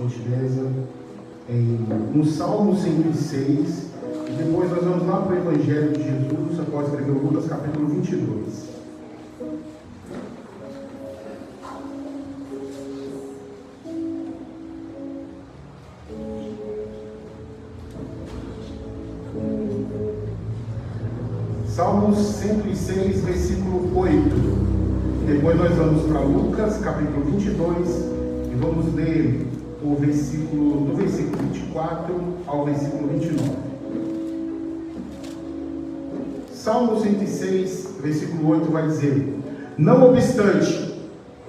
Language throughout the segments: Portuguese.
gentileza, no Salmo 106, e depois nós vamos lá para o Evangelho de Jesus, após escrever o Lucas capítulo 22. Salmo 106, versículo 8. Depois nós vamos para Lucas, capítulo 22, e vamos ler do versículo 24 ao versículo 29. Salmo 106, versículo 8 vai dizer: Não obstante,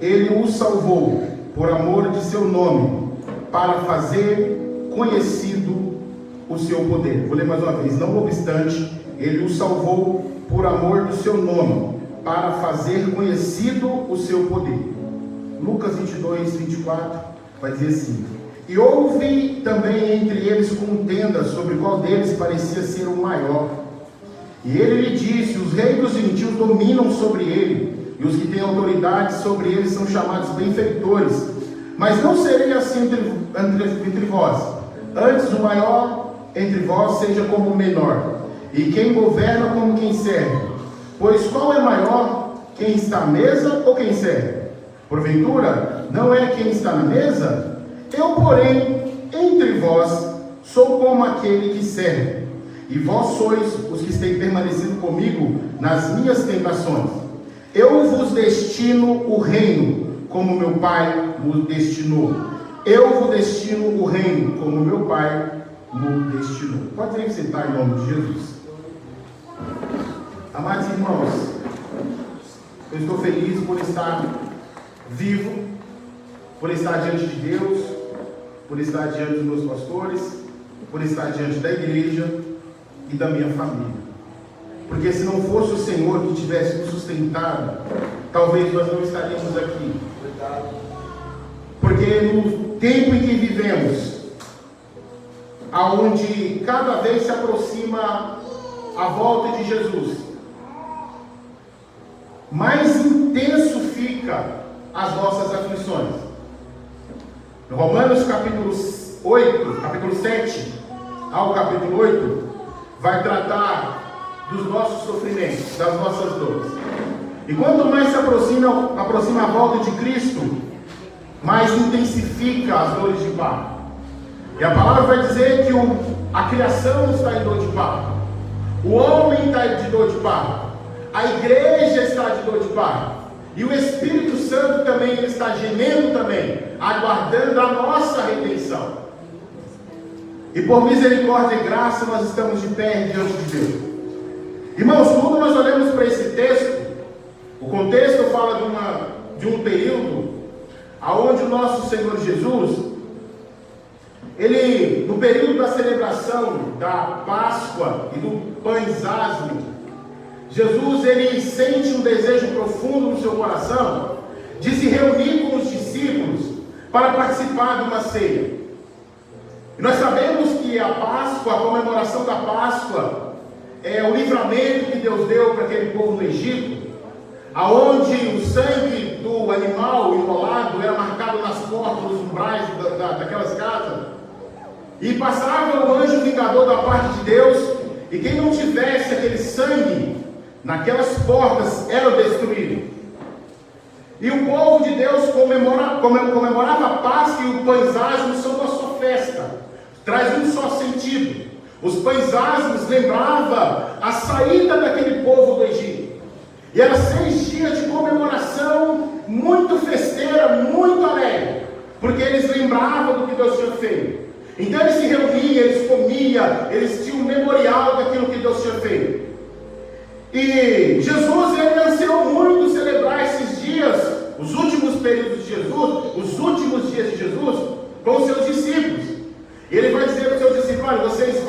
ele o salvou por amor de seu nome, para fazer conhecido o seu poder. Vou ler mais uma vez. Não obstante, ele o salvou por amor do seu nome, para fazer conhecido o seu poder. Lucas 22, 24 vai dizer assim: E houve também entre eles contenda sobre qual deles parecia ser o maior. E ele lhe disse: Os reis dos gentios dominam sobre ele, e os que têm autoridade sobre ele são chamados benfeitores. Mas não serei assim entre vós. Antes o maior entre vós seja como o menor, e quem governa como quem serve. Pois qual é maior, quem está à mesa ou quem serve? Porventura, não é quem está na mesa? Eu, porém, entre vós, sou como aquele que serve. E vós sois os que têm permanecido comigo nas minhas tentações. Eu vos destino o reino, como meu Pai me destinou. Eu vos destino o reino, como meu Pai me destinou. Pode vir sentar em nome de Jesus. Amados irmãos, eu estou feliz por estar vivo, por estar diante de Deus, por estar diante dos meus pastores, por estar diante da igreja e da minha família. Porque se não fosse o Senhor que tivesse nos sustentado, talvez nós não estaríamos aqui. Porque no tempo em que vivemos, aonde cada vez se aproxima a volta de Jesus, mais intenso fica as nossas aflições. No Romanos capítulo 7 ao capítulo 8, vai tratar dos nossos sofrimentos, das nossas dores. E quanto mais se aproxima a volta de Cristo, mais intensifica as dores de parto. E a palavra vai dizer que a criação está em dor de parto, o homem está de dor de parto, a igreja está de dor de parto, e o Espírito Santo também está gemendo também, aguardando a nossa redenção. E por misericórdia e graça nós estamos de pé diante de Deus. Irmãos, quando nós olhamos para esse texto, o contexto fala de um período onde o nosso Senhor Jesus, ele, no período da celebração da Páscoa e do Pães Asmos, Jesus, ele sente um desejo profundo no seu coração de se reunir com os discípulos para participar de uma ceia. E nós sabemos que a Páscoa, a comemoração da Páscoa, é o livramento que Deus deu para aquele povo no Egito, aonde o sangue do animal enrolado era marcado nas portas, nos umbrais daquelas casas, e passava o anjo vingador da parte de Deus, e quem não tivesse aquele sangue naquelas portas era destruído. E o povo de Deus comemorava a Páscoa, e o Pães Asmos são uma só festa, traz um só sentido. Os Pães Asmos lembrava a saída daquele povo do Egito, e eram 6 dias de comemoração muito festeira, muito alegre, porque eles lembravam do que Deus tinha feito. Então eles se reuniam, eles comiam, eles tinham um memorial daquilo que Deus tinha feito. E Jesus, ele ansiou muito celebrar esses dias, os últimos períodos de Jesus, os últimos dias de Jesus, com os seus discípulos. E ele vai dizer para os seus discípulos: olha, vocês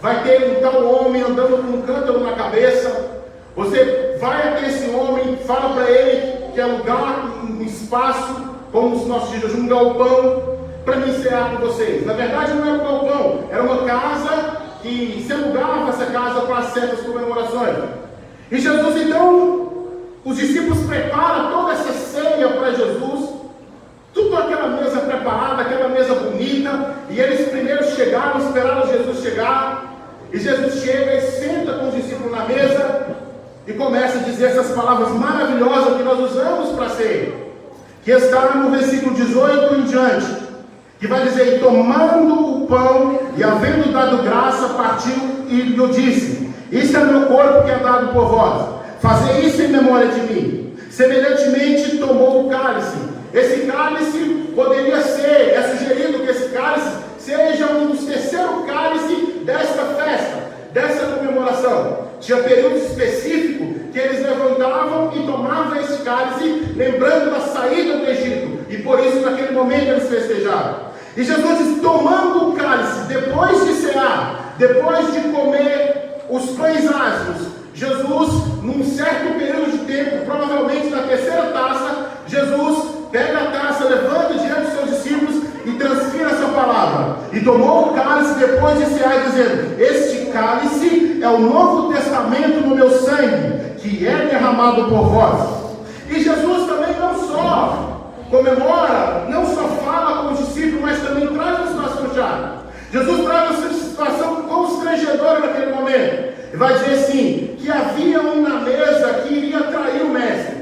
vai ter um tal homem andando com um cântaro na cabeça. Você vai até esse homem, fala para ele que é lugar, um espaço, como os nossos dias, um galpão, para me encerrar com vocês. Na verdade não era um galpão, era uma casa que se alugava essa casa para certas comemorações. E Jesus, então, os discípulos preparam toda essa ceia para Jesus, tudo aquela mesa preparada, aquela mesa bonita, e eles primeiro chegaram, esperaram Jesus chegar, e Jesus chega e senta com os discípulos na mesa, e começa a dizer essas palavras maravilhosas que nós usamos para ser, que está no versículo 18 em diante, que vai dizer: e tomando o pão, e havendo dado graça, partiu e lhe disse: isto é meu corpo que é dado por vós, fazei isso em memória de mim. Semelhantemente tomou o cálice. Esse cálice poderia ser, é sugerido que esse cálice seja um dos terceiros cálices desta festa, dessa comemoração. Tinha períodos específicos que eles levantavam e tomavam esse cálice, lembrando da saída do Egito, e por isso naquele momento eles festejavam. E Jesus diz: tomando o cálice, depois de cear, depois de comer os pães ázimos, Jesus, num certo período de tempo, provavelmente na terceira taça, Jesus pega a taça, levanta diante dos seus discípulos e transfira essa palavra. E tomou o cálice depois de cear, dizendo: este cálice é o Novo Testamento no meu sangue, que é derramado por vós. E Jesus também não só comemora, não só fala com os discípulos, mas também traz uma situação chata. Jesus traz uma situação constrangedora naquele momento. E vai dizer assim, que havia um na mesa que iria trair o mestre.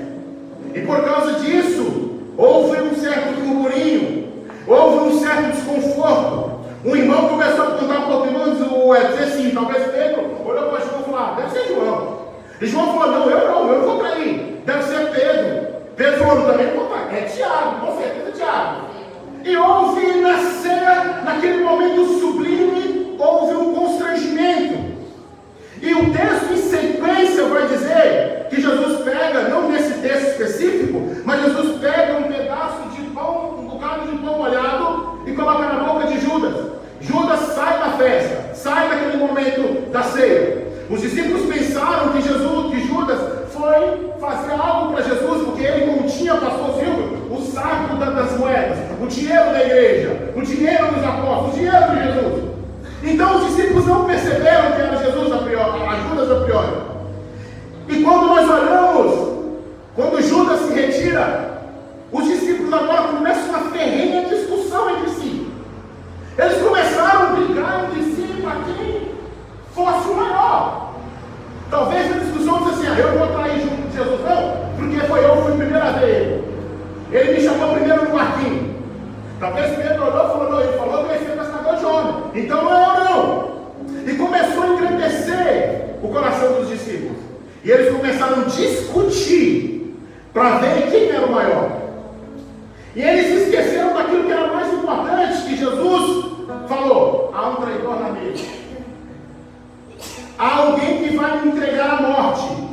E por causa disso, houve um certo murmurinho, houve um certo desconforto. Um irmão começou a contar para o irmão, dizer assim, talvez Pedro olhou para João e falou: deve ser João. E João falou: não, eu não vou trair, deve ser Pedro. Pedro falou: também não vou trair, é Tiago, com certeza Tiago. E houve na ceia, naquele momento sublime, houve um constrangimento. E o texto em sequência vai dizer que Jesus pega, não nesse texto específico, mas Jesus pega um pedaço de pão, um bocado de pão molhado e coloca na boca de Judas. Judas sai da festa, sai daquele momento da ceia. Os discípulos pensaram que Judas foi fazer algo para Jesus, porque ele não tinha, pastor Silvio, o saco das moedas, o dinheiro da igreja, o dinheiro dos apóstolos, o dinheiro de Jesus. Então os discípulos não perceberam que era Jesus a Judas a priori. E quando nós olhamos, quando Judas se retira, os discípulos agora começam uma ferrenha discussão entre si. Eles começaram a brigar entre si para quem fosse o maior. Talvez a discussão fosse assim: eu não vou trair Jesus não, porque eu fui primeiro a ver ele. Ele me chamou primeiro no barquinho. Talvez Pedro olhou e falou: não, ele falou que ele ia ser pescador de homem, então não é eu não. E começou a engrandecer o coração dos discípulos. E eles começaram a discutir para ver quem era o maior. E eles esqueceram daquilo que era mais importante, que Jesus falou: há um traidor na mesa. Há alguém que vai me entregar à morte.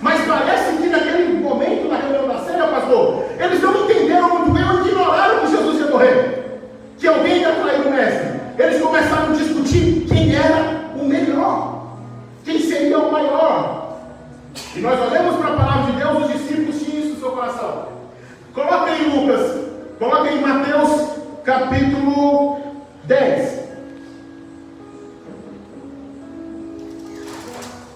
Mas parece que naquele momento, na reunião da ceia, pastor, eles não entenderam muito bem, ou ignoraram que Jesus ia morrer, que alguém ia trair o mestre. Eles começaram a discutir quem era o melhor, quem seria o maior. E nós olhamos para a palavra de Deus, os discípulos tinham isso no seu coração. Coloca aí Lucas, coloca aí Mateus capítulo 10.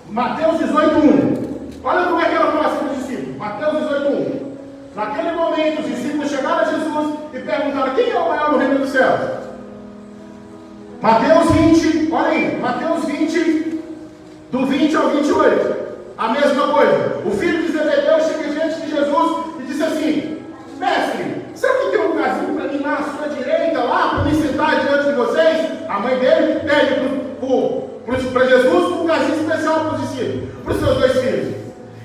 Mateus 18:1. Olha como é que era o coração dos discípulos. Mateus 18:1. Naquele momento, os discípulos chegaram a Jesus e perguntaram: quem é o maior no reino dos céus? Mateus 20, olha aí, Mateus 20, do 20 ao 28. A mesma coisa. O filho de Zebedeu chega diante de Jesus e disse assim: mestre, sabe que tem um lugarzinho para mim lá à sua direita, lá, para me sentar diante de vocês? A mãe dele pede para Jesus um lugarzinho especial para os discípulos, para os seus dois filhos.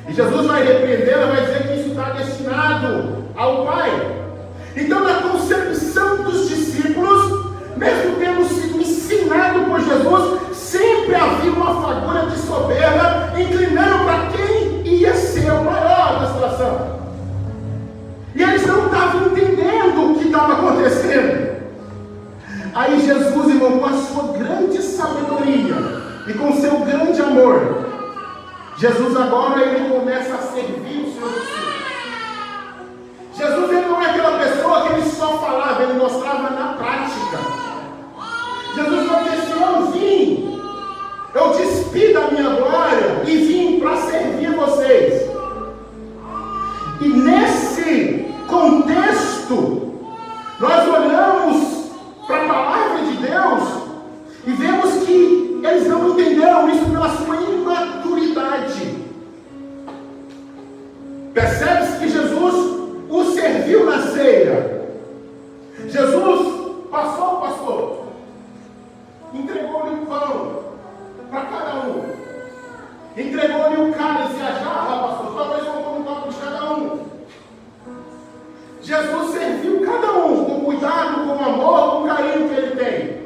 E Jesus vai repreendê-la, vai dizer que isso está destinado ao Pai. Então, na concepção dos discípulos, mesmo tendo sido ensinado por Jesus, sempre havia uma fagulha de soberba, inclinando para quem ia ser o maior da situação. E eles não estavam entendendo o que estava acontecendo. Aí Jesus, irmão, com a sua grande sabedoria e com o seu grande amor, Jesus agora ele começa a servir os seus discípulos. Jesus ele não é aquela pessoa que ele só falava, ele mostrava na prática. Jesus vai dizer assim: eu despi da minha glória e vim para servir vocês. E nesse contexto, nós olhamos para a eles não entenderam isso pela sua imaturidade. Percebe-se que Jesus o serviu na ceia. Jesus passou, pastor, entregou-lhe o pão para cada um, entregou-lhe o cálice e a jarra, pastor, talvez um copo de cada um. Jesus serviu cada um com cuidado, com amor, com carinho que ele tem.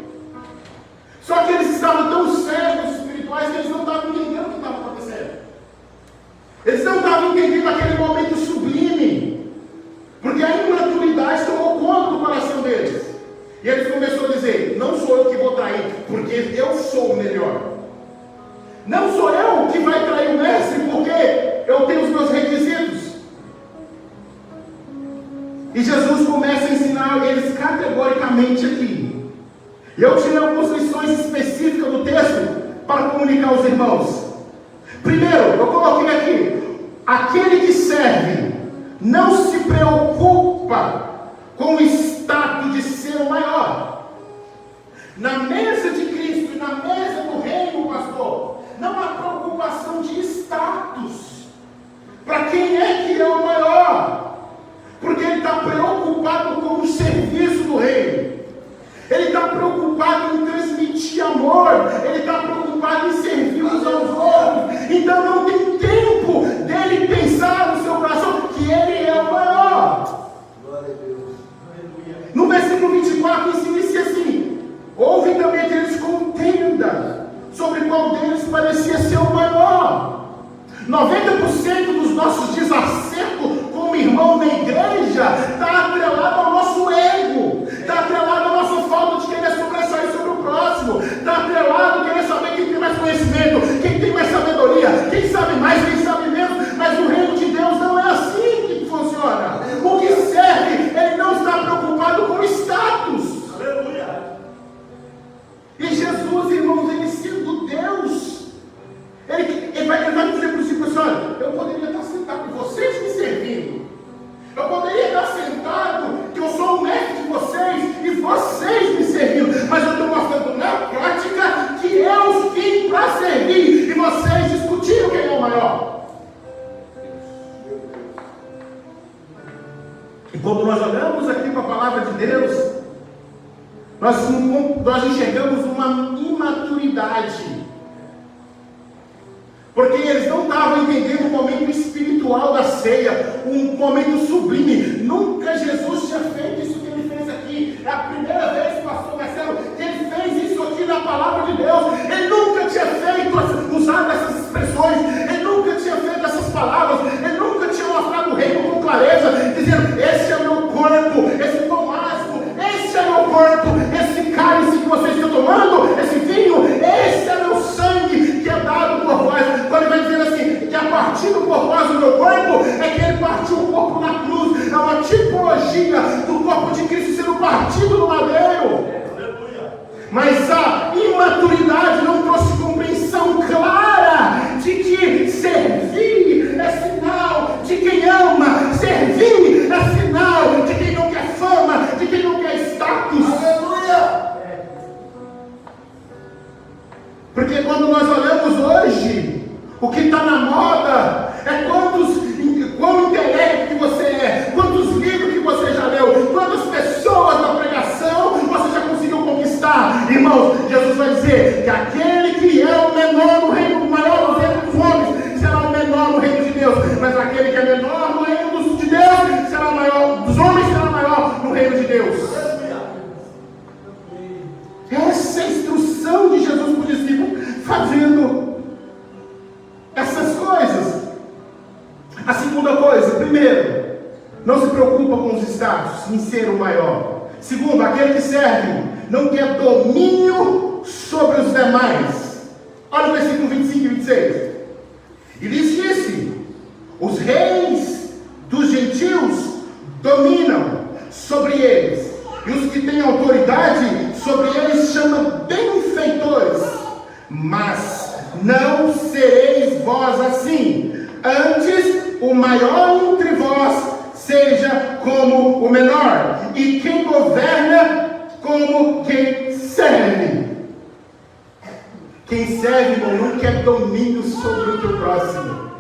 Só que eles estavam tão cegos espirituais que eles não estavam entendendo o que estava acontecendo. Eles não estavam entendendo aquele momento sublime, porque a imaturidade tomou conta do coração deles. E eles começaram a dizer: não sou eu que vou trair, porque eu sou o melhor. Não sou eu que vai trair o mestre, porque eu tenho os meus requisitos. E Jesus começa a ensinar eles categoricamente aqui. E eu tirei algumas lições específicas do texto para comunicar aos irmãos. Primeiro, eu coloquei aqui: aquele que serve não se preocupa com o status de ser o maior. Na mesa de Cristo e na mesa do reino, pastor, não há preocupação de status. Para quem é que é o maior? Porque ele está preocupado com o serviço do reino. Ele está preocupado em transmitir amor. Ele está preocupado em servir uns aos outros. Então não tem tempo dele pensar no seu coração que ele é o maior. Glória a Deus. No versículo 24 ensina-se assim: houve também aqueles contenda sobre qual deles parecia ser o maior. 90% dos nossos desacertos como irmão na igreja está atrelado ao nosso ego, está atrelado à nossa falta de querer sobressair sobre o próximo, está atrelado a querer saber quem tem mais conhecimento, quem tem mais sabedoria, quem sabe mais, quem sabe menos. Mas o reino de Deus não é assim que funciona. O que serve, ele não está preocupado com o status. Aleluia. E Jesus, irmãos, ele sendo Deus, ele vai dizer para os discípulos: olha, eu poderia estar sentado com vocês me servindo, eu poderia estar sentado que eu sou o mestre de vocês e vocês me servindo, mas eu estou mostrando na prática que eu vim para servir e vocês discutiram quem é o maior. E quando nós olhamos aqui para a palavra de Deus, nós enxergamos uma imaturidade. Porque eles não estavam entendendo o momento espiritual da ceia, um momento sublime. Nunca Jesus tinha feito isso que ele fez aqui. É a primeira vez, pastor Marcelo, que ele fez isso aqui na palavra de Deus. Ele nunca tinha feito, usado essas expressões, ele nunca tinha feito essas palavras, ele nunca tinha mostrado o reino com clareza, dizendo: esse é meu corpo, esse pão mágico, esse é meu corpo, esse cálice que vocês estão tomando, esse vinho, esse é meu sangue que é dado por vós. Quando ele vai dizer assim, que a partir do por vós do meu corpo, é que ele partiu o corpo na cruz. É uma tipologia do corpo de Cristo sendo partido no madeiro. Mas a imaturidade não trouxe compreensão clara de que servir é sinal de quem ama, servir é sinal de quem não quer fama, de quem não quer status. Aleluia! Porque quando nós olhamos hoje, o que está na moda é quão intelecto que você é, quantos livros que você já leu, quantas pessoas na pregação você já conseguiu conquistar. Irmãos, Jesus vai dizer que aquele que é o menor no reino, o maior no reino dos homens, será o menor no reino de Deus. Mas aquele que é menor no reino de Deus, será o maior dos homens, será o maior no reino de Deus. Essa é a instrução de Jesus para o discípulo, fazendo essas coisas. A segunda coisa: primeiro, não se preocupa com os status, em ser o maior. Segundo, aquele que serve não quer domínio sobre os demais. Olha o versículo 25 e 26. E lhes disse: os reis dos gentios dominam sobre eles, e os que têm autoridade sobre eles chamam benfeitores. Mas não sereis vós assim. Antes, o maior entre vós seja como o menor, e quem governa como quem serve. Quem serve, irmão, não quer domínio sobre o teu próximo.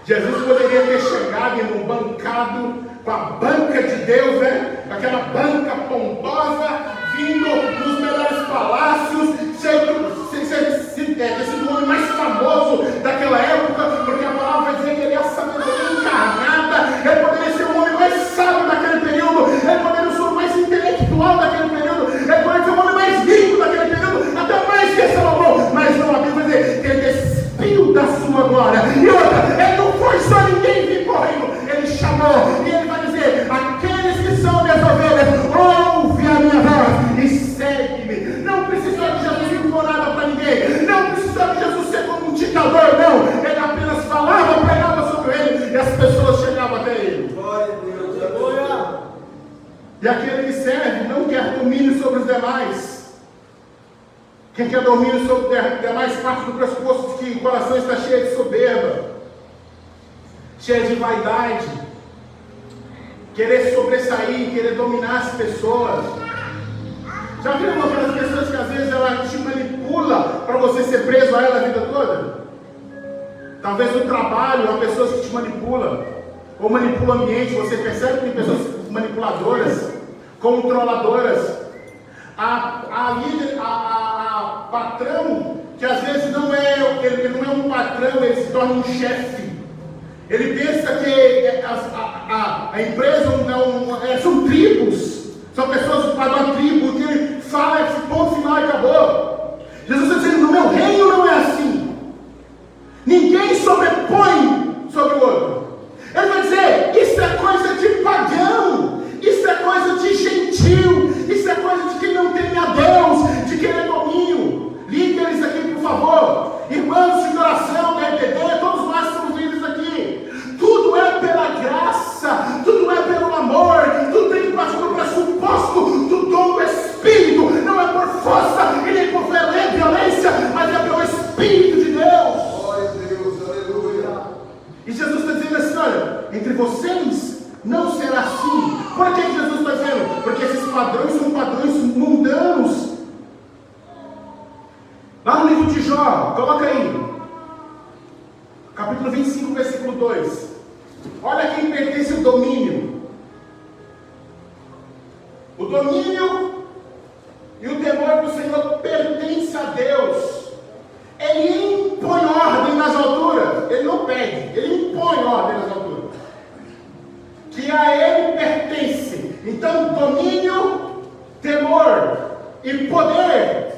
Jesus poderia ter chegado, irmão, bancado com a banca de Deus, né? Aquela banca pomposa, vindo nos melhores palácios, ter sido o homem mais famoso daquela época, porque a palavra vai dizer que ele é a sabedoria encarnada. Ele poderia ser o homem mais sábio daquele período, ele poderia ser o mais intelectual daquele período, ele poderia ser o homem mais rico daquele período, até mais que Salomão. Mas não, a Bíblia vai dizer que ele despiu da sua glória. E outra, ele não forçou ninguém vir para o reino, ele chamou, e ele vai dizer: aqueles que são minhas ovelhas, ouve a minha voz e segue-me. Não precisou de Jesus impor nada para ninguém, não precisou de Jesus ser como um ditador, não. Ele apenas falava, pregava sobre ele, e as pessoas chegavam até ele. Glória a Deus, aleluia. E aquele que serve não quer domínio sobre os demais. Quem quer domínio sobre os demais parte do pressuposto de que o coração está cheio de soberba, cheio de vaidade, querer sobressair, querer dominar as pessoas. Já viram aquelas pessoas que às vezes ela te manipula para você ser preso a ela a vida toda? Talvez no trabalho, há pessoas que te manipulam, ou manipulam o ambiente. Você percebe que tem pessoas manipuladoras, controladoras. A líder, a patrão, que às vezes não é, ele não é um patrão, ele se torna um chefe. Ele pensa que a empresa são tribos, são pessoas para uma tribo, que ele fala, ponto final e acabou. Jesus está dizendo: no meu reino não é assim. Ninguém sobrepõe sobre o outro. Ele vai dizer: isso é coisa de pagão, isso é coisa de gentil, isso é coisa de quem não tem a Deus, de querer domínio. Líderes aqui, por favor, irmãos de oração da EPD, todos nós somos líderes aqui. Tudo é pela graça, tudo é pelo amor, tudo tem que partir do pressuposto do dom do Espírito. Não é por força e nem por violência, mas é pelo Espírito de Deus. Glória a Deus, aleluia. E Jesus está dizendo assim: olha, entre vocês não será assim. Por que Jesus está dizendo? Porque esses padrões são padrões mundanos. Lá no livro de Jó, coloca aí, capítulo 25, versículo 2. Olha quem pertence ao domínio. O domínio e o temor do Senhor pertence a Deus. Ele impõe ordem nas alturas. Ele não pede, ele impõe ordem nas alturas, que a ele pertence. Então, domínio, temor e poder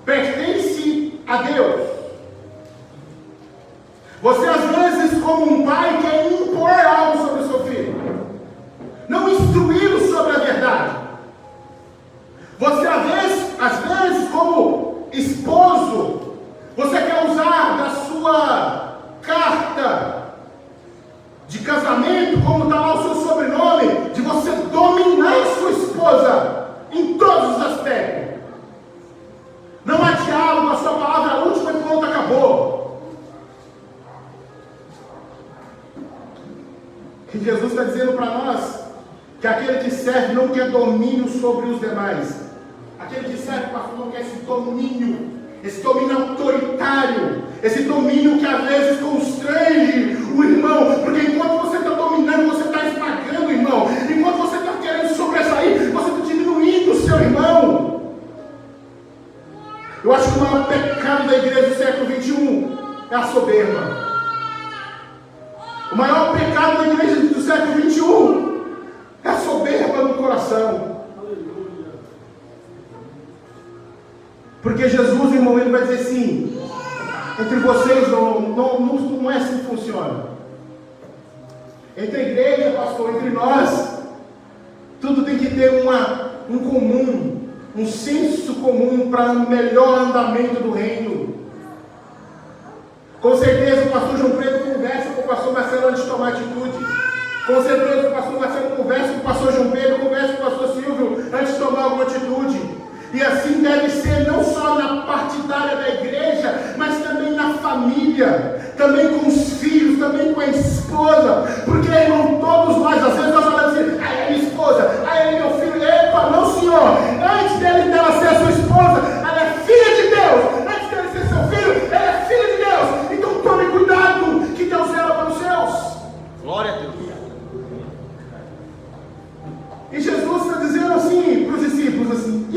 pertence a Deus. Você às vezes, como um pai, quer impor algo sobre o seu filho, não instruí-lo sobre a verdade. Você às vezes, como esposo, você quer usar da sua carta de casamento, como está lá o seu sobrenome, de você dominar a sua esposa em todos os aspectos. Não há diálogo, a sua palavra é a última e pronto, acabou. Que Jesus está dizendo para nós que aquele que serve não quer domínio sobre os demais. Aquele que serve, pastor, não quer esse domínio autoritário, esse domínio que às vezes constrange o irmão, porque enquanto você está dominando, você está esmagando o irmão, enquanto você está querendo sobressair, você está diminuindo o seu irmão. Eu acho que o maior pecado da igreja do século XXI é a soberba. O maior pecado da igreja do século XXI é a soberba no coração. Porque Jesus, irmão, ele vai dizer assim: entre vocês não é assim que funciona. Entre a igreja, pastor, entre nós, tudo tem que ter um comum, um senso comum para um melhor andamento do reino. Com certeza o pastor João Pedro conversa com o pastor Marcelo antes de tomar atitude. Com certeza o pastor Marcelo conversa com o pastor João Pedro, conversa com o pastor Silvio antes de tomar alguma atitude. E assim deve ser não só na partidária da igreja, mas também na família, também com os filhos, também com a esposa. Porque, irmão, todos nós, às vezes nós falamos assim: ah, é minha esposa, ah, é meu filho. Epa, não, senhor, antes dela ser a sua esposa, ela é filha de Deus.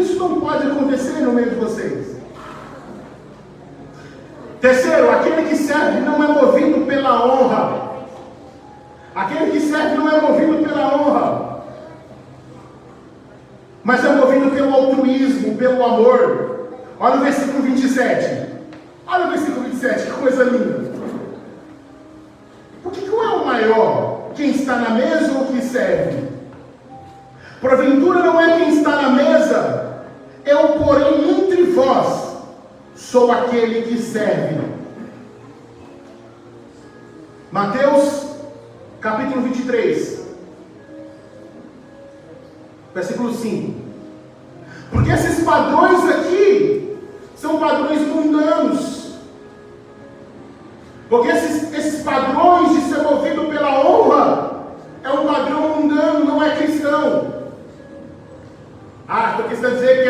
Isso não pode acontecer no meio de vocês. Terceiro, aquele que serve não é movido pela honra. Aquele que serve não é movido pela honra, mas é movido pelo altruísmo, pelo amor. Olha o versículo 27. Olha o versículo 27, que coisa linda. Porque qual é o maior? Quem está na mesa ou quem serve? Porventura não é quem está na mesa, eu, porém, entre vós, sou aquele que serve. Mateus, capítulo 23, versículo 5. Porque esses padrões aqui são padrões mundanos. Porque esses padrões de ser movido pela honra é um padrão mundano, não é cristão. Então quer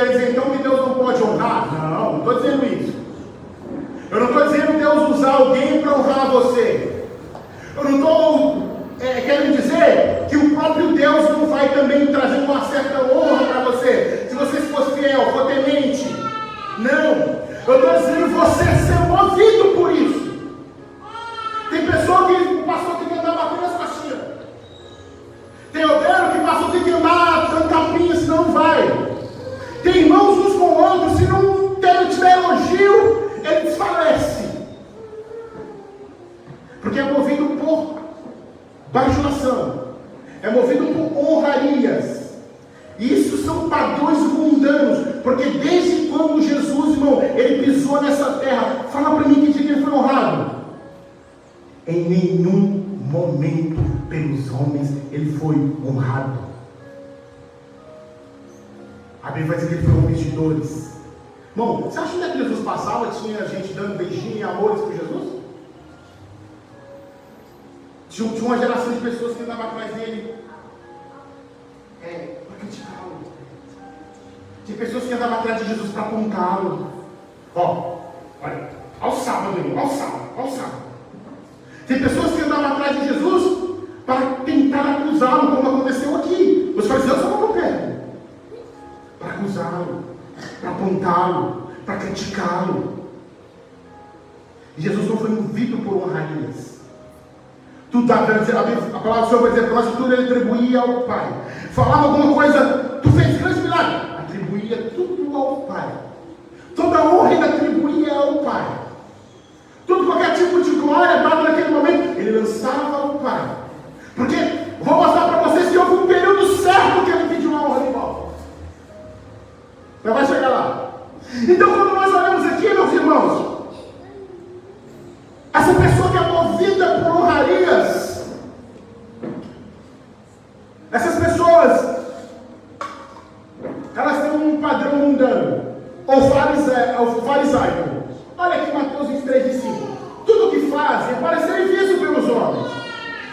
dizer, então que Deus não pode honrar? Não estou dizendo isso. Eu não estou dizendo Deus usar alguém para honrar você. Eu não estou querendo dizer que o próprio Deus não vai também trazer uma certa honra para você, se você for fiel, for temente. Não. Eu estou dizendo você ser movido por isso. Tem pessoa que o pastor tem que andar batendo as costinhas. Tem obreiro que o pastor tem que andar dando tapinha, senão não vai. Tem irmãos uns com outros, se não tiver elogio, ele desfalece. Porque é movido por bajulação, é movido por honrarias. Isso são padrões mundanos. Porque desde quando Jesus, irmão, ele pisou nessa terra, fala para mim que dia que ele foi honrado. Em nenhum momento pelos homens ele foi honrado. A Bíblia vai dizer que ele foi homem de dores. Irmão, você acha que Jesus passava, tinha gente dando beijinho e amores por Jesus? Tinha uma geração de pessoas que andavam atrás dele para criticá-lo. Tinha pessoas que andavam atrás de Jesus para apontá-lo. Olha, ao sábado, irmão, ao sábado. Tem pessoas que andavam atrás de Jesus para tentar acusá-lo, como aconteceu aqui. Os fariseus estavam no pé para acusá-lo, para apontá-lo, para criticá-lo. E Jesus não foi movido por honrarias. Tudo dá para dizer, a palavra do Senhor vai dizer para nós, tudo ele atribuía ao Pai. Falava alguma coisa, tu fez grande milagre, atribuía tudo ao Pai. Toda honra ele atribuía ao Pai. Tudo, qualquer tipo de glória dado naquele momento, ele lançava ao Pai. Porque, vou mostrar para vocês que houve um período certo que ele pediu uma honra de volta. Mas vai chegar lá. Então, quando nós olhamos aqui, meus irmãos, essa pessoa que é movida por honrarias, essas pessoas, elas têm um padrão mundano, ou farisaico. Olha aqui Mateus 23, 5. Tudo o que fazem é para ser visto pelos homens.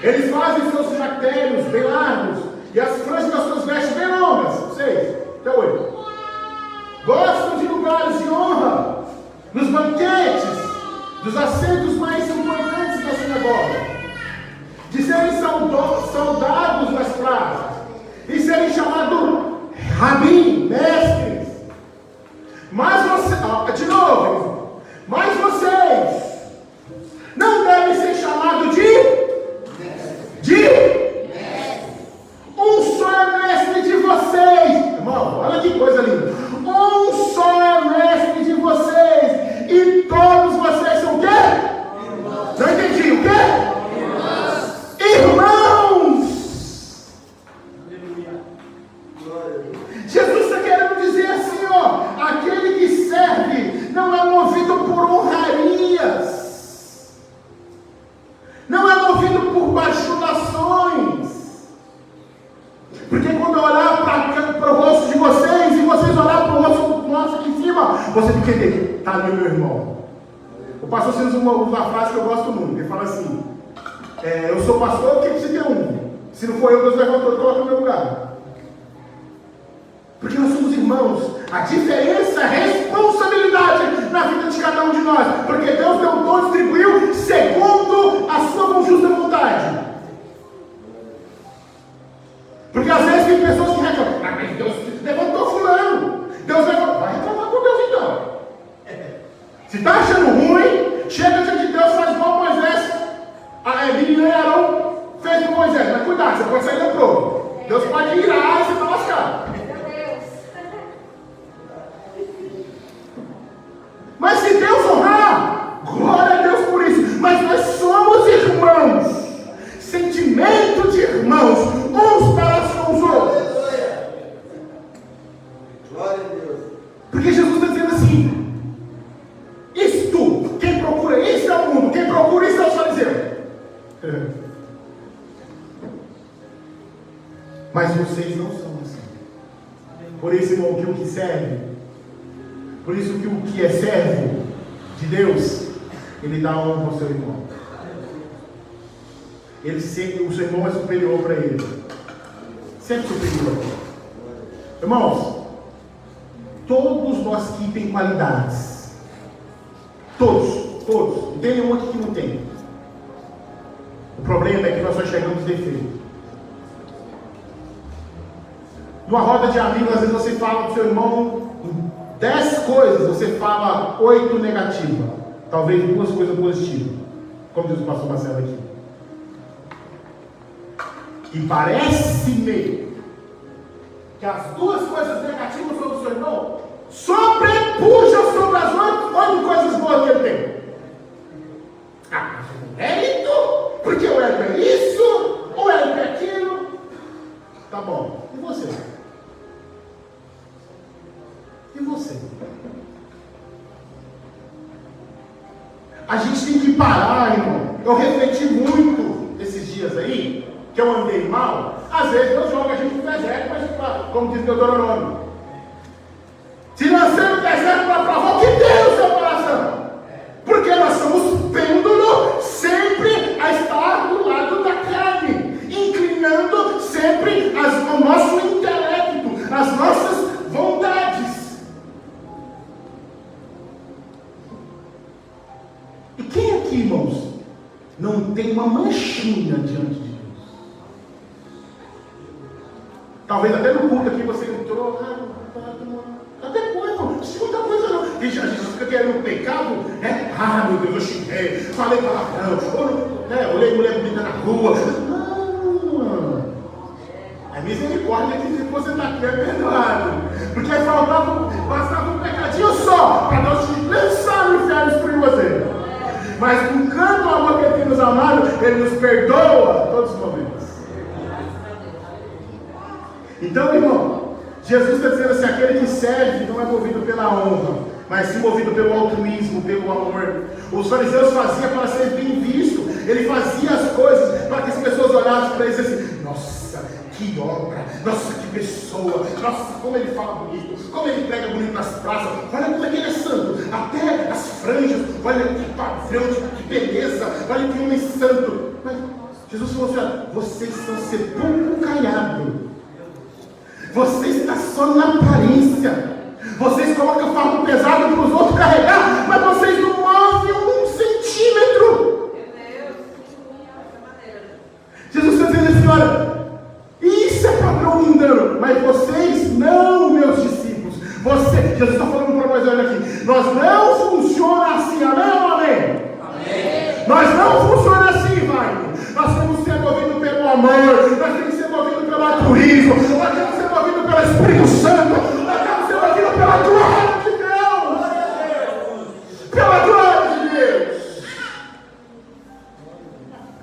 Eles fazem seus caracteres bem largos e as franjas das suas vestes bem longas. 6 até 8. Gostam de lugares de honra, nos banquetes, dos assentos mais importantes da sinagoga, de serem saudados nas praças e serem chamados rabim, mestres. Mas vocês não devem ser chamados de um só é mestre de vocês. Irmão, olha que coisa linda. Um só é mestre de vocês, e todos vocês são o quê? Irmãos. Não entendi, o quê? Irmãos. Jesus está querendo dizer assim, aquele que serve não é movido por honrarias, não é movido por bajulações. Porque quando eu olhar para o rosto de vocês e vocês olhar para o rosto nosso aqui em cima, você tem que entender, está ali o meu irmão. O pastor usa uma frase que eu gosto muito. Ele fala assim, eu sou pastor, o que você tem um? Se não for eu, Deus levantou e coloca no meu lugar. Porque nós somos irmãos. A diferença é responsabilidade na vida de cada um de nós. Porque Deus deu o dom, distribuiu segundo a sua justa vontade. Porque às vezes tem pessoas que reclamam, mas Deus levantou fulano, Deus Glória a Deus. Porque Jesus está dizendo assim: isto, quem procura isso é o mundo, quem procura isso é o fariseu. Mas vocês não são assim. Por isso, irmão, que o que serve, por isso que o que é servo de Deus, ele dá honra ao seu irmão. Ele sempre, o seu irmão é superior para ele. Sempre superior. Irmãos, todos nós aqui temos qualidades. Todos. Não tem nenhum aqui que não tem. O problema é que nós só enxergamos defeito. Numa roda de amigos, às vezes você fala do seu irmão 10 coisas, você fala 8 negativas. Talvez 2 coisas positivas. Como diz o pastor Marcelo aqui. E parece-me que as 2 coisas negativas sobre o seu irmão sobrepujam sobre as 8 coisas boas que ele tem. Ah, mas o mérito, porque o ego é isso, o ego é aquilo. Tá bom, e você? E você? A gente tem que parar, irmão. Eu refleti muito esses dias aí, que eu andei mal. Às vezes Deus joga a gente no deserto, mas como diz Deuteronômio, se nascer no deserto para provar o que tem no seu coração. Porque nós somos pêndulo sempre a estar do lado da carne, inclinando sempre o nosso intelecto, as nossas vontades. E quem aqui, irmãos, não tem uma manchinha diante de Deus? Talvez até no culto aqui você entrou, até coisa, irmão, não sei muita coisa não. E a gente fica querendo o pecado, né? Ah, meu Deus, eu xinguei, falei palavrão, olhei mulher bonita na rua. Não, é misericórdia que você está aqui, é perdoado. Porque bastava um pecadinho só, para Deus te lançar no inferno e destruir você. Mas com canto amor que Ele tem nos amado, Ele nos perdoa todos os momentos. Então, irmão, Jesus está dizendo assim: aquele que serve não é movido pela honra, mas sim movido pelo altruísmo, pelo amor. Os fariseus faziam para ser bem visto. Ele fazia as coisas para que as pessoas olhassem para ele e dissessem assim: nossa, que obra, nossa, que pessoa, nossa, como ele fala bonito, como ele prega bonito nas praças, olha como é que ele é santo, até as franjas, olha que padrão, que beleza, olha que homem santo. Mas Jesus falou assim: vocês são sepulcro caiado. Você está só na aparência. Vocês colocam fardo pesado para os outros carregar, mas vocês não movem 1 centímetro. Jesus está dizendo assim: olha, isso é padrão mundano, mas vocês não, meus discípulos. Jesus está falando para nós, olha aqui, nós não funciona assim, amém ou amém? Amém. Nós não funciona assim, vai. Nós temos que ser movidos pelo amor, nós temos que ser movidos pelo altruísmo, nós temos que ser movidos pelo Espírito Santo, nós temos que ser movidos pela glória de Deus, pela glória de Deus.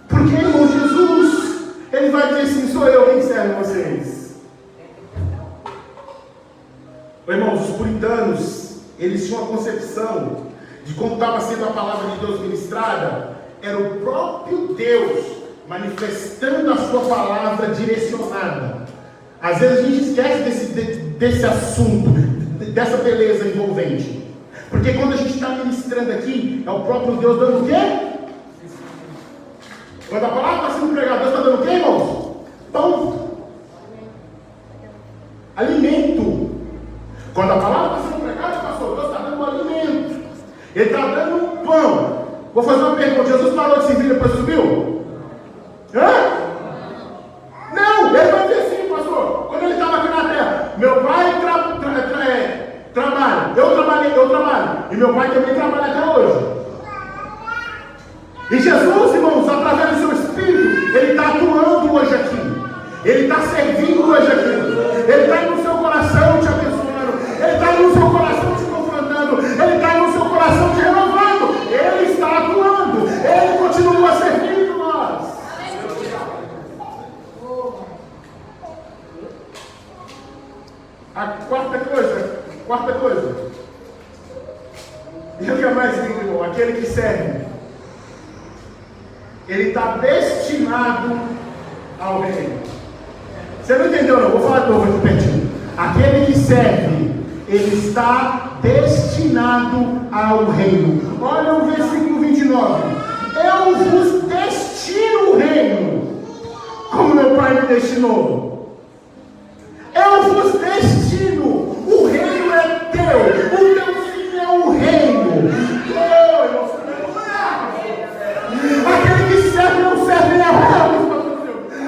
Porque, irmão, Jesus, Ele vai dizer assim: sou eu quem serve vocês. Irmãos, os puritanos, eles tinham uma concepção de como estava sendo a palavra de Deus ministrada, era o próprio Deus manifestando a sua palavra direcionada. Às vezes a gente esquece desse assunto, dessa beleza envolvente. Porque quando a gente está ministrando aqui, é o próprio Deus dando o quê? Quando a palavra está sendo pregada, Deus está dando o quê, irmãos? Pão. Alimento. Quando a palavra está sendo pregada, pastor, Deus está dando um alimento. Ele está dando um pão. Vou fazer uma pergunta: Jesus parou de servir depois subiu? Hã? Não, ele vai dizer assim, pastor, quando ele estava aqui na terra, meu pai trabalha, eu trabalho, e meu pai também trabalha até hoje. E Jesus, irmãos, através do seu Espírito, Ele está atuando hoje aqui, Ele está servindo hoje aqui, Ele está no seu coração te abençoando, Ele está no seu coração te confrontando, Ele está no seu coração te renovando, Ele está atuando, Ele continua servindo nós. quarta coisa. E o que é mais lindo, irmão? Aquele que serve, ele está destinado ao reino. Você não entendeu, não? Vou falar de novo aqui pertinho. Aquele que serve, ele está destinado ao reino. Olha o versículo 29. Eu vos destino o reino, como meu Pai me destinou. Eu vos destino. O reino é teu. O teu filho é o reino. Aquele que serve não serve a Deus.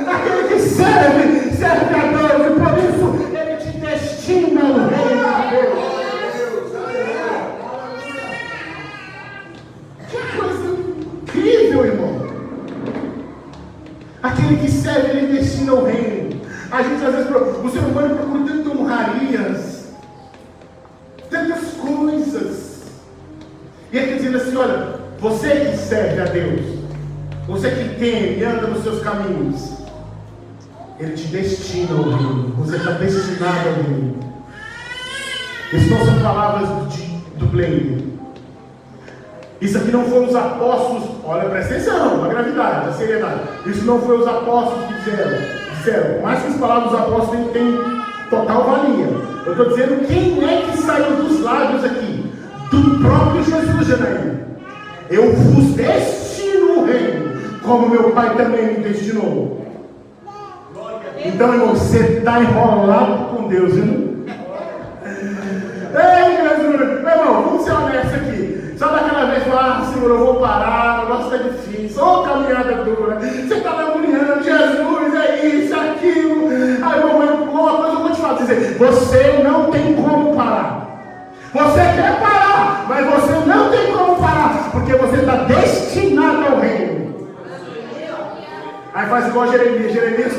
Aquele que serve, serve a Deus. E por isso ele te destina ao reino de Deus. Que coisa incrível, irmão. Aquele que serve, ele destina ao reino. A gente às vezes, o ser humano procura tantas honrarias, tantas coisas. E ele está dizendo assim: olha, você que serve a Deus, você que teme e anda nos seus caminhos, ele te destina ao reino. Você está destinado ao reino. Isso não são palavras do Blaine. Isso aqui não foram os apóstolos. Olha, presta atenção, a gravidade, a seriedade. Isso não foi os apóstolos que disseram. Mais que as palavras dos apóstolos têm total valia. Eu estou dizendo quem é que saiu dos lábios aqui. Do próprio Jesus, Janaína. Eu vos destino o reino, como meu Pai também me destinou. Então, irmão, você está enrolado com Deus, viu? Ei, Jesus, meu irmão, vamos ser honestos aqui. Sabe aquela vez que fala, Senhor, eu vou parar, o negócio está difícil, ô caminhada dura. Você está lamuriando, Jesus, é isso, é aquilo. Aí, irmão, uma coisa eu vou te dizer: você não tem como parar. Você quer parar, mas você não tem como parar, porque você está destinado ao reino. Aí faz igual Jeremias. Jeremias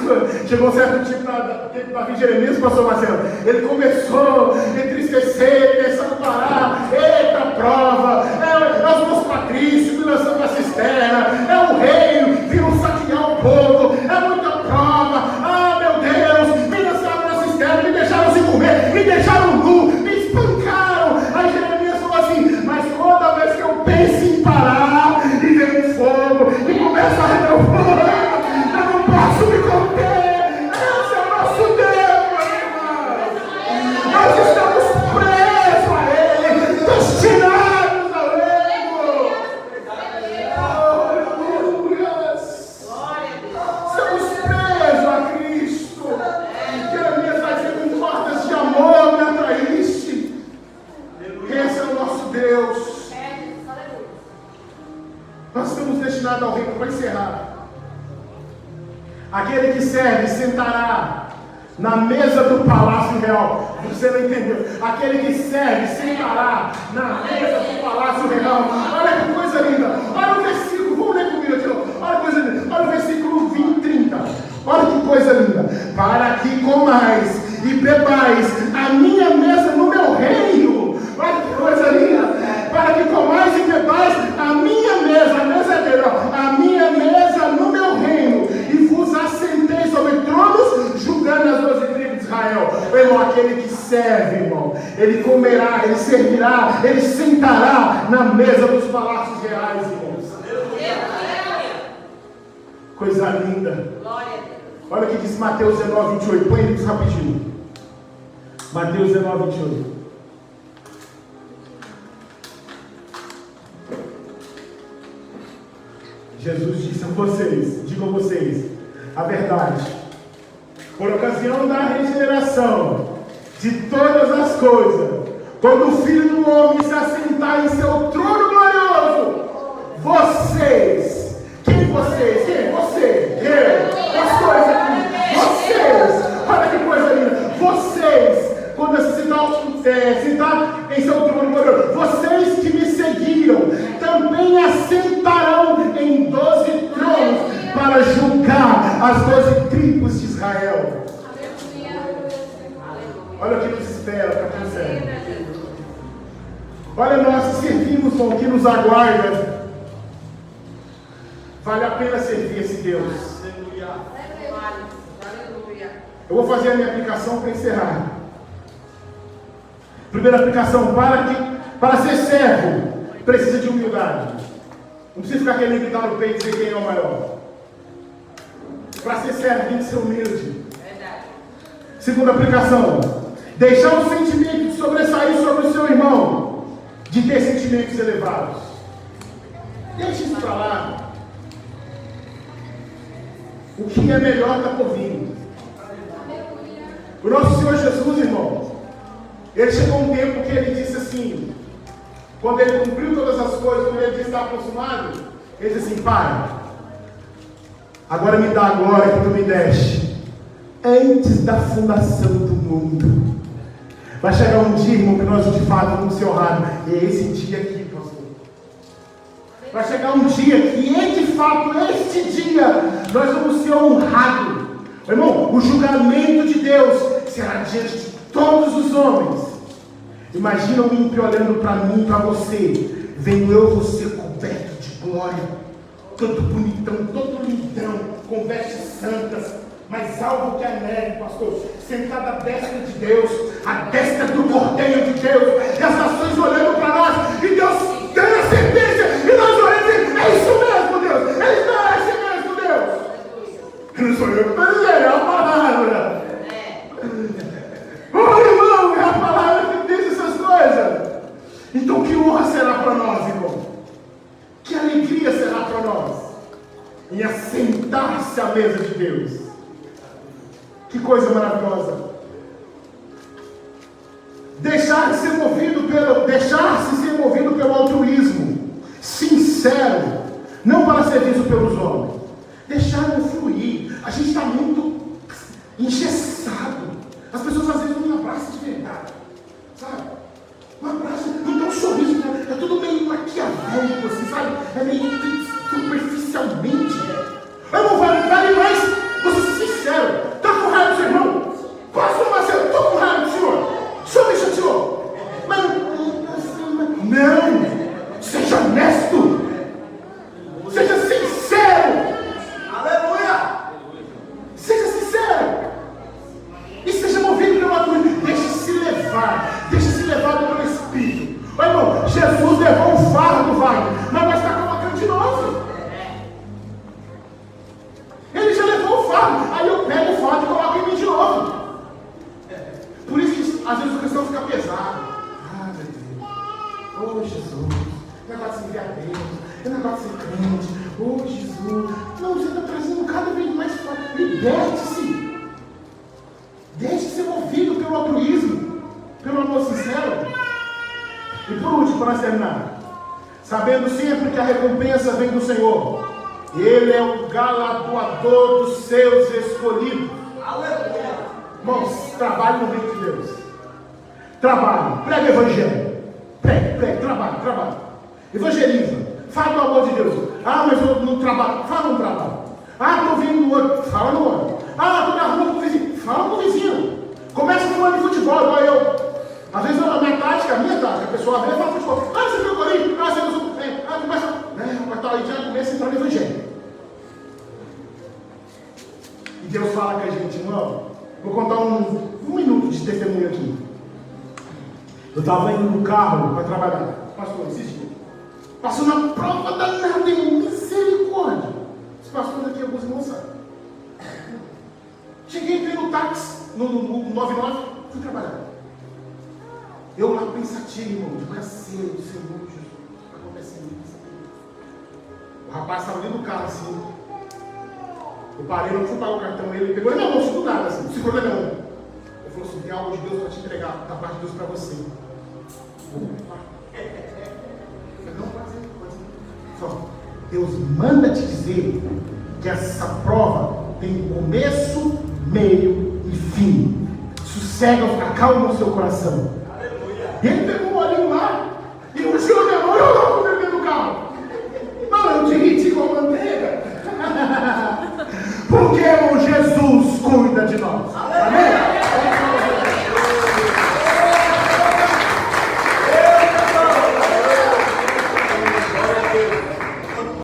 chegou um certo tipo da vida de Jeremias, pastor Marcelo. Ele começou a entristecer, pensando em parar. Eita prova, é os meus patrícios me lançando na cisterna, é o reino, viram saquear o povo, é muita prova. Ah, meu Deus, me lançaram na cisterna, me deixaram sem comer, me deixaram nu, me espancaram. Aí Jeremias falou assim: mas toda vez que eu penso em parar, e vem fogo, e começa a arder o fogo, posso me conter. Esse é o nosso Deus, meu irmão. Nós estamos presos a Ele, destinados a Ele. Aleluia. Estamos presos a Cristo. Jeremias vai dizer: com portas de amor me atraíste. Esse é o nosso Deus. Nós estamos destinados ao reino. Para encerrar, aquele que serve sentará na mesa do palácio real. Você não entendeu? Aquele que serve sentará na mesa do palácio real. Olha que coisa linda. Olha o versículo. Vamos ler comigo aqui. Olha que coisa linda. Olha o versículo 20 e 30. Olha que coisa linda. Para que comais e bebais a minha mesa no meu reino. Olha que coisa linda. Para que comais e bebais a minha mesa. A mesa é dele, ó. A minha mesa no meu reino. Assentei sobre tronos, julgando as 12 tribos de Israel. Meu irmão, aquele que serve, irmão, ele comerá, ele servirá, ele sentará na mesa dos palácios reais, irmãos. Coisa linda. Olha o que diz Mateus 19, 28. Põe isso rapidinho. Mateus 19, 28. Jesus disse a vocês, digo a vocês a verdade, por ocasião da regeneração de todas as coisas, quando o Filho do Homem se assentar em seu trono glorioso, vocês, quem vocês? Quem? Você, eu, as coisas aqui, vocês, olha que coisa linda, vocês, quando se sentar em seu trono glorioso, vocês que me seguiram, também assentarão em 12 tronos, para julgar as 12 tribos de Israel. Olha o que nos espera para quem serve. Olha, nós servimos com o que nos aguarda. Vale a pena servir esse Deus. Eu vou fazer a minha aplicação para encerrar. Primeira aplicação, para ser servo, precisa de humildade. Não precisa ficar querendo gritar no peito e dizer quem é o maior. Para ser servo, tem que ser humilde. Verdade. Segunda aplicação, deixar o sentimento de sobressair sobre o seu irmão, de ter sentimentos elevados. Deixe isso para lá. O que é melhor está por vir. O nosso Senhor Jesus, irmão, ele chegou um tempo que ele disse assim, quando ele cumpriu todas as coisas, quando ele disse estar consumado, ele disse assim: Pai, agora me dá a glória que tu me deste antes da fundação do mundo. Vai chegar um dia, irmão, que nós de fato vamos ser honrados. E é esse dia aqui, pastor. Vai chegar um dia que, de fato, este dia, nós vamos ser honrados. Irmão, o julgamento de Deus será diante de todos os homens. Imagina o ímpio olhando para mim, para você. Venho eu, você coberto de glória, todo bonitão, todo lindão, com vestes santas, mais alto que a neve, pastor, sentado à destra de Deus, à destra do Cordeiro de Deus, e as nações olhando para nós, e Deus dando a sentença, e nós olhando e dizendo: é isso mesmo, Deus, é isso mesmo, Deus. Eu não sou eu que estou dizendo, é a palavra. Oh, irmão, é a palavra que diz essas coisas. Então, que honra será para nós, irmão? Que alegria será para nós em assentar-se à mesa de Deus. Que coisa maravilhosa. Deixar-se ser movido pelo altruísmo sincero, não para ser visto pelos homens. Deixar-no fluir. A gente está muito engessado. As pessoas às vezes não me abraçam de verdade, sabe? Um abraço, não dá um sorriso, é tudo meio maquiavélico, assim, sabe? É meio superficialmente. Não vale mais você ser sincero. Está com raiva do seu irmão? Pastor Marcelo, estou com raiva do senhor. O senhor me chateou. Mas não, seja honesto. Seja sincero. Aleluia. Seja sincero. E seja movido pelo altruísmo. Deixe-se levar pelo Espírito. Ô, irmão, Jesus levou um fardo, mas nós está colocando de novo. Ele já levou o fardo. Aí eu pego o fardo e coloco em mim de novo. Por isso que às vezes o cristão fica pesado. Ah, meu Deus. Oh, Jesus. É negócio de servir a Deus. É negócio de ser crente. Oh, Jesus. Não, você está trazendo cada vez mais fardo. Liberte-se. Deixe ser movido pelo altruísmo, pelo amor sincero. E por último, para terminar, sabendo sempre que a recompensa vem do Senhor. Ele é o galardoador dos seus escolhidos. Aleluia. Irmãos, trabalhe no reino de Deus. Trabalhe, prega o evangelho. Pregue, trabalhe. Evangeliza, fala do amor de Deus. Ah, mas eu não trabalho. Fala no trabalho. Ah, estou vindo no outro. Fala no outro. Ah, estou na rua com o vizinho. Fala com o vizinho. Começa falando de futebol, igual eu. Às vezes a minha tática, a pessoa vem e fala futebol. Ah, você viu o Corinthians? Ah, você viu o Corinthians? Ah, começa. Mas tá aí, já começa a entrar no evangelho. E Deus fala com a gente, irmão. Vou contar um minuto de testemunho aqui. Eu estava indo no carro para trabalhar. Pastor, esses dias. Passou na prova danada, em misericórdia. Esse pastor daqui, alguns irmãos sabem. Cheguei, entrei no táxi, no 99, fui trabalhar. Eu lá pensativo, irmão, de cacete, Senhor Jesus, o que está acontecendo isso? O rapaz estava dentro do carro assim. Eu parei, não fui pagar o cartão, ele pegou, ele não segurou nada assim, não segurou na minha mão. Ele falou assim: tem algo de Deus para te entregar, da parte de Deus para você. Eu falei: não, pode ser. Só, Deus manda te dizer que essa prova tem começo, meio e fim. Sossega, acalma o seu coração. Aleluia. E ele